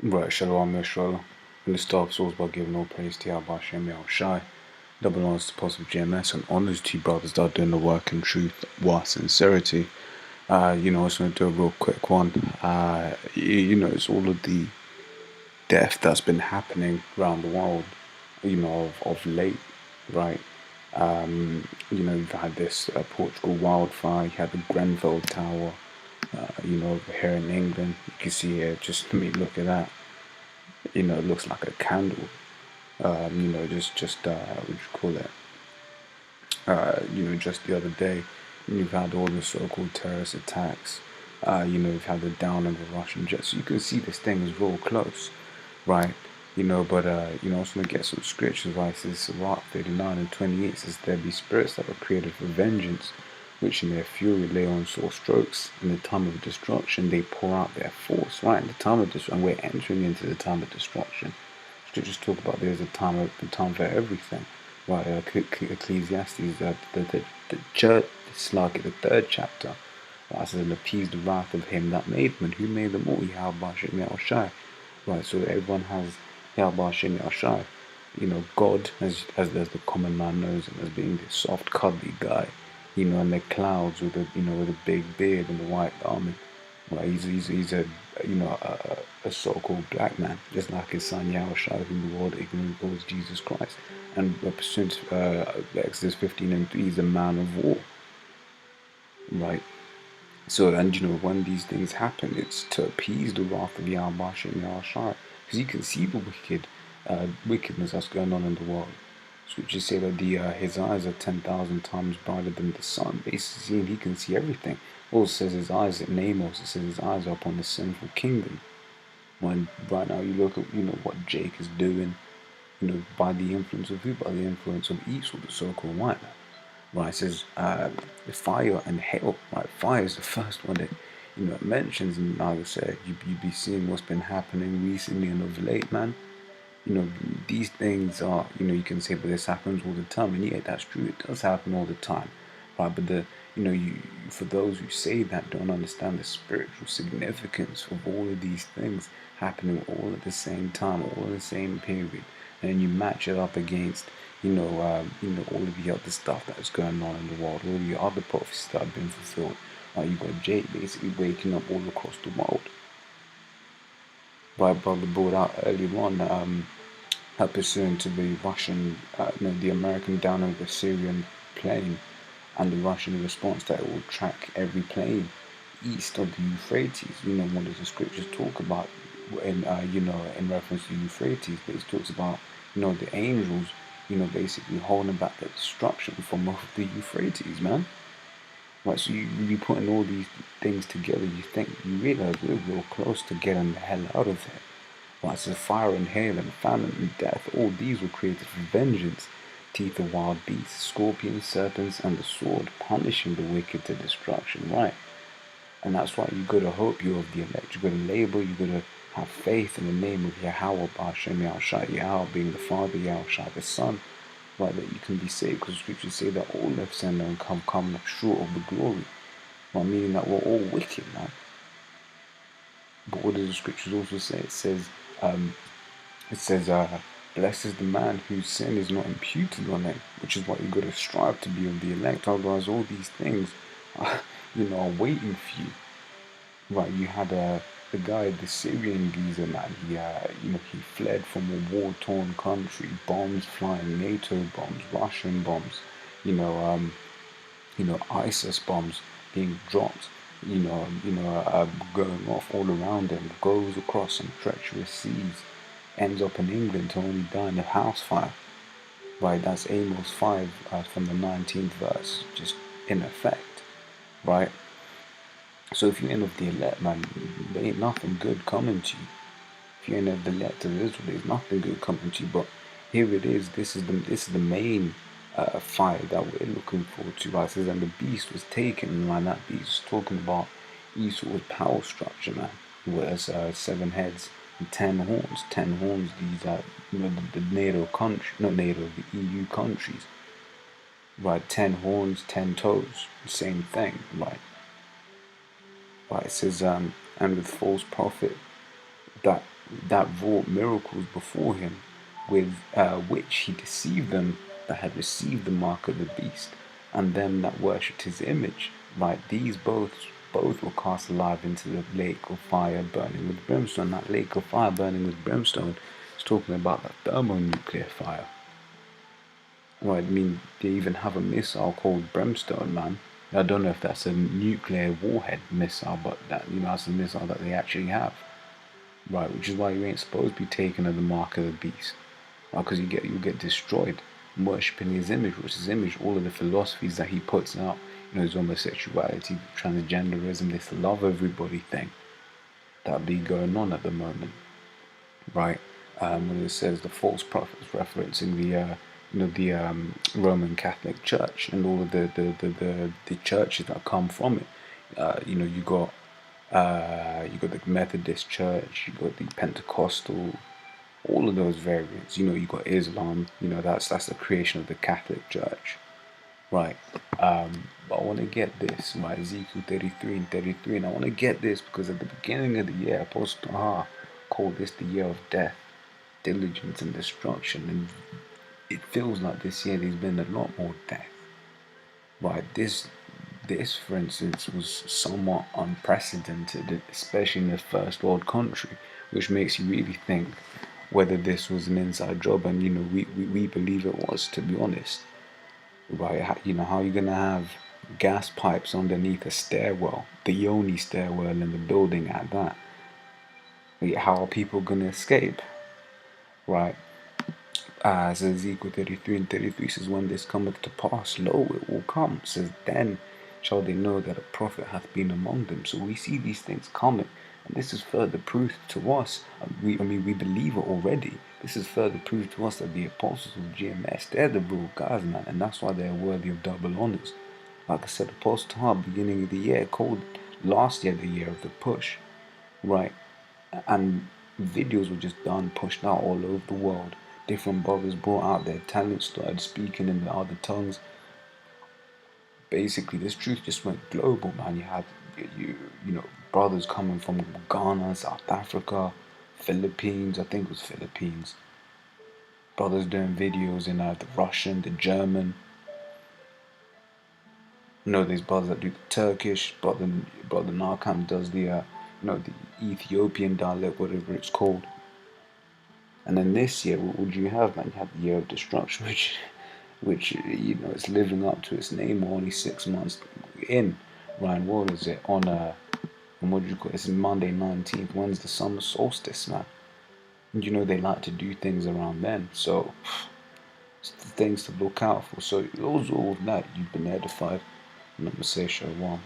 Right, Shalom Yisrael. And the start source by giving all praise to Yahweh Shem Shai. Double honors to Apostle GMS and honors to you brothers that are doing the work in truth, with sincerity. I just want to do a real quick one. It's all of the death that's been happening around the world, of late, right? You've had this Portugal wildfire, you had the Grenfell Tower, over here in England. You can see here, just look at that. It looks like a candle. What do you call it? Just the other day, you've had all the so-called terrorist attacks. You've had the down of the Russian jets. So you can see this thing is real close, right? I was going to get some scriptures, right? It says, Sirach 39 and 28 says, there be spirits that were created for vengeance, which in their fury lay on sore strokes. In the time of destruction, they pour out their force, right? In the time of destruction, we're entering into the time of destruction. Scriptures talk about there's a time for everything, right? Ecclesiastes, the third chapter, right? Says, and appease the wrath of him that made them. Who made them all? Yahweh Shem Shai. Right, so everyone has Yahweh Shem Shai. God, as the common man knows him as being this soft, cuddly guy. And the clouds with a big beard and the white garment. Right, he's a so-called black man, just like his son Yahushua, whom the world ignorantly calls Jesus Christ. And pursuant Exodus 15 and 3, he's a man of war. Right. So, and when these things happen, it's to appease the wrath of Yahweh Shem Yahushua, because you can see the wickedness that's going on in the world. Scriptures say that his eyes are 10,000 times brighter than the sun. Basically, he can see everything. Also says his eyes at Namos. It says his eyes are upon the sinful kingdom. When right now you look at what Jake is doing, by the influence of who? By the influence of Esau, the so-called white man. Right? It says fire and hail. Right? Fire is the first one that it mentions, and like I said, you'd be seeing what's been happening recently and of late, man. These things are, you can say, but this happens all the time, and yeah, that's true. It does happen all the time, right? But for those who say that don't understand the spiritual significance of all of these things happening all at the same time, all in the same period, and you match it up against, all of the other stuff that's going on in the world, all the other prophecies that have been fulfilled. You got Jake basically waking up all across the world. By brother brought out earlier on, pursuant to the Russian, the American down over the Syrian plane, and the Russian response that it will track every plane east of the Euphrates. What does the scriptures talk about in reference to Euphrates? But it talks about, the angels, basically holding back the destruction from off the Euphrates, man. Right, so you be putting all these things together, you realize we're real close to getting the hell out of there. Right, so fire and hail and famine and death, all these were created for vengeance. Teeth of wild beasts, scorpions, serpents, and the sword, punishing the wicked to destruction, right? And that's why you gotta hope you're of the elect. You gotta labor, you gotta have faith in the name of Yahweh B'Hashem Yahushua, Yahweh being the Father, Yahushua the Son. Right, that you can be saved, because the scriptures say that all have sinned and come up short of the glory. Right, meaning that we're all wicked, man. But what does the scriptures also say? It says, blessed is the man whose sin is not imputed on him, which is why you got to strive to be of the elect. Otherwise, all these things, are waiting for you. Right, you had the guy, the Syrian geezer, man. He fled from a war-torn country, bombs flying, NATO bombs, Russian bombs, ISIS bombs being dropped, going off all around him, goes across some treacherous seas, ends up in England to only die in a house fire. Right, that's Amos 5 from the 19th verse, just in effect, right? So if you ain't of the elect, man, there ain't nothing good coming to you. If you ain't of the elect of Israel, there's nothing good coming to you. But here it is. This is the main fire that we're looking forward to. Right? It says, and the beast was taken, and man, that beast was talking about Esau's power structure, man. Whereas 7 heads and 10 horns. 10 horns. These are the NATO country, not NATO, the EU countries. Right, 10 horns, 10 toes. Same thing, right? Right, it says, and with false prophet, that that wrought miracles before him, with which he deceived them that had received the mark of the beast, and them that worshipped his image. Right, these both were cast alive into the lake of fire burning with brimstone. That lake of fire burning with brimstone is talking about the thermonuclear fire. Right, I mean, they even have a missile called Brimstone, man. I don't know if that's a nuclear warhead missile, but that, that's a missile that they actually have. Right, which is why you ain't supposed to be taken of the mark of the beast. Because you'll get destroyed worshipping his image, which is image, all of the philosophies that he puts out, his homosexuality, transgenderism, this love everybody thing that be going on at the moment. Right, when it says the false prophets, referencing the Roman Catholic Church and all of the churches that come from it. You got the Methodist Church, you got the Pentecostal, all of those variants. You got Islam. That's the creation of the Catholic Church, right? But I want to get this, right? Ezekiel 33 and 33, and I want to get this because at the beginning of the year, Apostle Taha called this the year of death, diligence, and destruction, and it feels like this year there's been a lot more death, right? This, for instance, was somewhat unprecedented, especially in a first world country, which makes you really think whether this was an inside job, and we believe it was, to be honest, right? How are you gonna have gas pipes underneath a stairwell, the only stairwell in the building at that? How are people gonna escape, right? Says Ezekiel 33 and 33 says, when this cometh to pass, lo, it will come. Says, then shall they know that a prophet hath been among them. So we see these things coming, and this is further proof to us. We believe it already. This is further proof to us that the apostles of GMS, they're the real guys, man, and that's why they're worthy of double honors. Like I said, Apostle Taha, beginning of the year, called last year the year of the push, right? And videos were just done, pushed out all over the world. Different brothers brought out their talents, started speaking in the other tongues. Basically, this truth just went global, man. You had, brothers coming from Ghana, South Africa, Philippines, I think it was Philippines. Brothers doing videos in the Russian, the German. There's brothers that do the Turkish. Brother Narkam does the Ethiopian dialect, whatever it's called. And then this year, what would you have, man? You have the year of destruction, which it's living up to its name. We're only 6 months in. Ryan, what is it? On what do you call it? It's Monday 19th. When's the summer solstice, man? And they like to do things around then. So, it's the things to look out for. So, those all of that, you've been edified. And I'm going to say, Shalom.